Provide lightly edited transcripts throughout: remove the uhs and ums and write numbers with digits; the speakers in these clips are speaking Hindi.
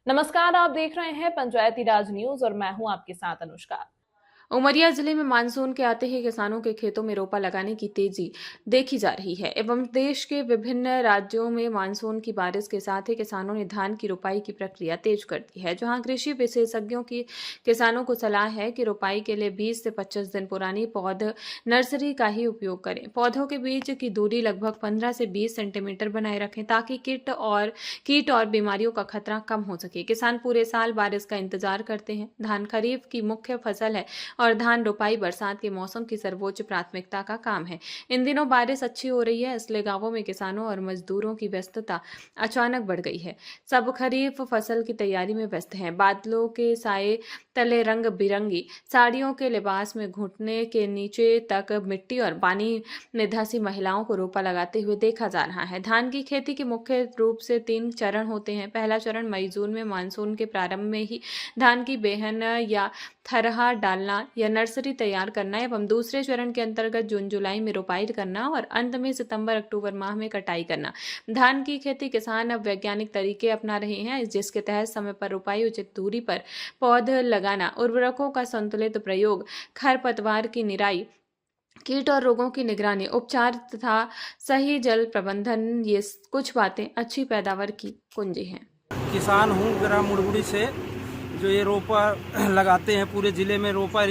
नमस्कार, आप देख रहे हैं पंचायती राज न्यूज और मैं हूं आपके साथ अनुष्का। उमरिया जिले में मानसून के आते ही किसानों के खेतों में रोपा लगाने की तेजी देखी जा रही है एवं देश के विभिन्न राज्यों में मानसून की बारिश के साथ ही किसानों ने धान की रोपाई की प्रक्रिया तेज कर दी है। जहां कृषि विशेषज्ञों की किसानों को सलाह है कि रोपाई के लिए 20 से 25 दिन पुरानी पौध नर्सरी का ही उपयोग करें। पौधों के बीच की दूरी लगभग 15 से 20 सेंटीमीटर बनाए रखें ताकि कीट और बीमारियों का खतरा कम हो सके। किसान पूरे साल बारिश का इंतजार करते हैं। धान खरीफ की मुख्य फसल है और धान रोपाई बरसात के मौसम की सर्वोच्च प्राथमिकता का काम है। इन दिनों बारिश अच्छी हो रही है, इसलिए गांवों में किसानों और मजदूरों की व्यस्तता अचानक बढ़ गई है। सब खरीफ फसल की तैयारी में व्यस्त हैं। बादलों के साए तले रंग बिरंगी साड़ियों के लिबास में घुटने के नीचे तक मिट्टी और पानी में धंसी महिलाओं को रोपा लगाते हुए देखा जा रहा है। धान की खेती के मुख्य रूप से 3 चरण होते हैं। पहला चरण मई जून में मानसून के प्रारंभ में ही धान की बेहन या थरहा डालना या नर्सरी तैयार करना एवं दूसरे चरण के अंतर्गत जून जुलाई में रोपाई करना और अंत में सितंबर अक्टूबर माह में कटाई करना। धान की खेती किसान अब वैज्ञानिक तरीके अपना रहे हैं, जिसके तहत समय पर रोपाई, उचित दूरी पर पौध लगाना, उर्वरकों का संतुलित प्रयोग, खरपतवार की निराई, कीट और रोगों की निगरानी, उपचार तथा सही जल प्रबंधन, ये कुछ बातें अच्छी पैदावार की कुंजी हैं। किसान हूँ ग्राम मुड़गुड़ी से। जो ये रोपा लगाते हैं, पूरे ज़िले में रोपा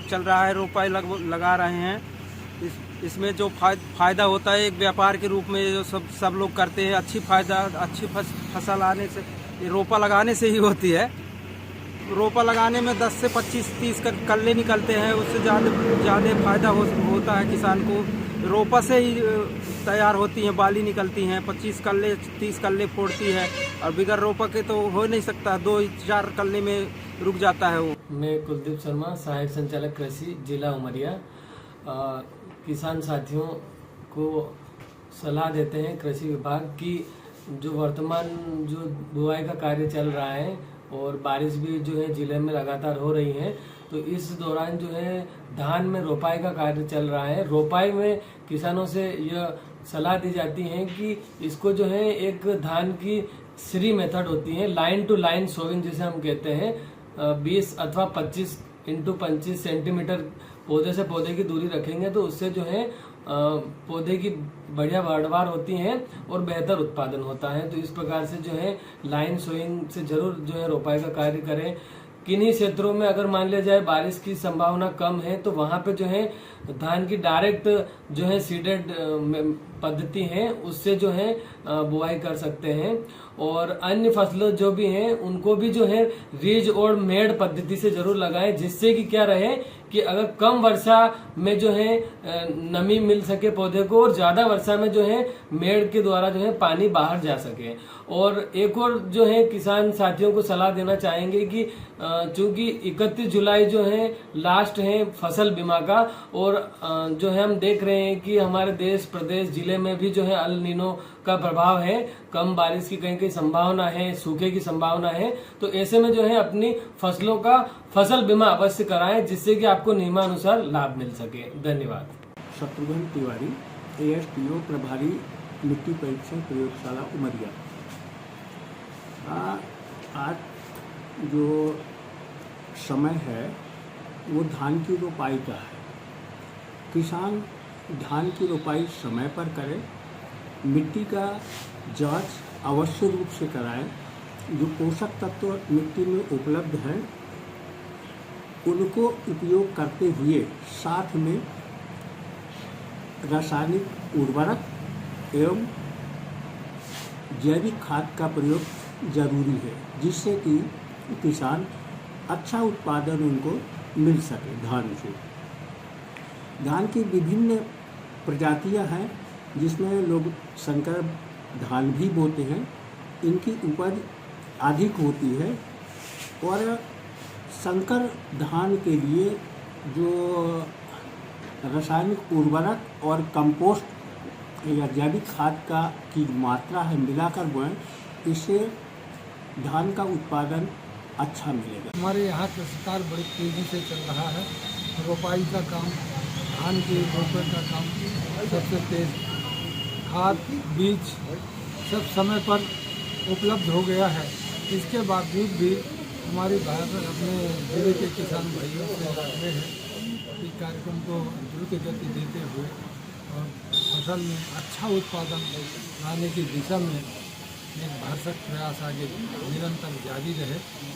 चल रहा है, रोपा लगा रहे हैं। इसमें जो फ़ायदा होता है एक व्यापार के रूप में जो सब लोग करते हैं, अच्छी फसल आने से, ये रोपा लगाने से ही होती है। रोपा लगाने में 10 से 25-30 कल्ले निकलते हैं, उससे ज़्यादा फ़ायदा होता है किसान को। रोपा से ही तैयार होती हैं, बाली निकलती हैं, 25 कल्ले 30 कल्ले फोड़ती है, और बिगर रोपा के तो हो नहीं सकता, 2-4 कल्ले में रुक जाता है वो। मैं कुलदीप शर्मा, सहायक संचालक कृषि, जिला उमरिया। किसान साथियों को सलाह देते हैं कृषि विभाग की, जो वर्तमान जो बुआई का कार्य चल रहा है और बारिश भी जो है जिले में लगातार हो रही है, तो इस दौरान जो है धान में रोपाई का कार्य चल रहा है। रोपाई में किसानों से यह सलाह दी जाती है कि इसको जो है एक धान की श्री मेथड होती है, लाइन टू लाइन सोविंग जिसे हम कहते हैं, 20 अथवा 25 × 25 सेंटीमीटर पौधे से पौधे की दूरी रखेंगे तो उससे जो है पौधे की बढ़िया पैदावार होती है और बेहतर उत्पादन होता है। तो इस प्रकार से जो है लाइन सोइंग से जरूर जो है रोपाई का कार्य करें। किन्हीं क्षेत्रों में अगर मान लिया जाए बारिश की संभावना कम है तो वहां पे जो है धान की डायरेक्ट जो है सीडेड पद्धति है, उससे जो है बुआई कर सकते हैं। और अन्य फसलों जो भी हैं उनको भी जो है रीज और मेड़ पद्धति से जरूर लगाएं, जिससे कि क्या रहे कि अगर कम वर्षा में जो है नमी मिल सके पौधे को, और ज्यादा वर्षा में जो है मेड़ के द्वारा जो है पानी बाहर जा सके। और एक और जो है किसान साथियों को सलाह देना चाहेंगे कि चूंकि 31 जुलाई जो है लास्ट है फसल बीमा का, और जो है हम देख रहे हैं कि हमारे देश प्रदेश जिले में भी जो है अल नीनो का प्रभाव है, कम बारिश की कहीं कहीं संभावना है, सूखे की संभावना है। तो ऐसे में जो है अपनी फसलों का फसल बीमा अवश्य कराएं, जिससे कि आपको नियमानुसार लाभ मिल सके। धन्यवाद। शत्रुघ्न तिवारी, ASPO प्रभारी, मिट्टी परीक्षण प्रयोगशाला उमरिया। आज जो समय है वो धान की रोपाई का है। किसान धान की रोपाई समय पर करें, मिट्टी का जांच अवश्य रूप से कराएं। जो पोषक तत्व मिट्टी में उपलब्ध हैं उनको उपयोग करते हुए साथ में रासायनिक उर्वरक एवं जैविक खाद का प्रयोग जरूरी है, जिससे कि किसान अच्छा उत्पादन उनको मिल सके। धान की विभिन्न प्रजातियां हैं, जिसमें लोग संकर धान भी बोते हैं। इनकी उपज अधिक होती है, और संकर धान के लिए जो रासायनिक उर्वरक और कंपोस्ट या जैविक खाद की मात्रा है मिलाकर बोएं, इससे धान का उत्पादन अच्छा मिलेगा। हमारे यहाँ कृषि कार्य बड़ी तेज़ी से चल रहा है। रोपाई का काम, धान के रोपे का काम सबसे तेज, खाद बीज सब समय पर उपलब्ध हो गया है। इसके बावजूद भी हमारी भारत अपने जिले के किसान भाइयों से आग्रह है कि कार्यक्रम को द्रुत गति देते हुए और फसल में अच्छा उत्पादन लाने की दिशा में एक भरसक प्रयास आगे निरंतर जारी रहे।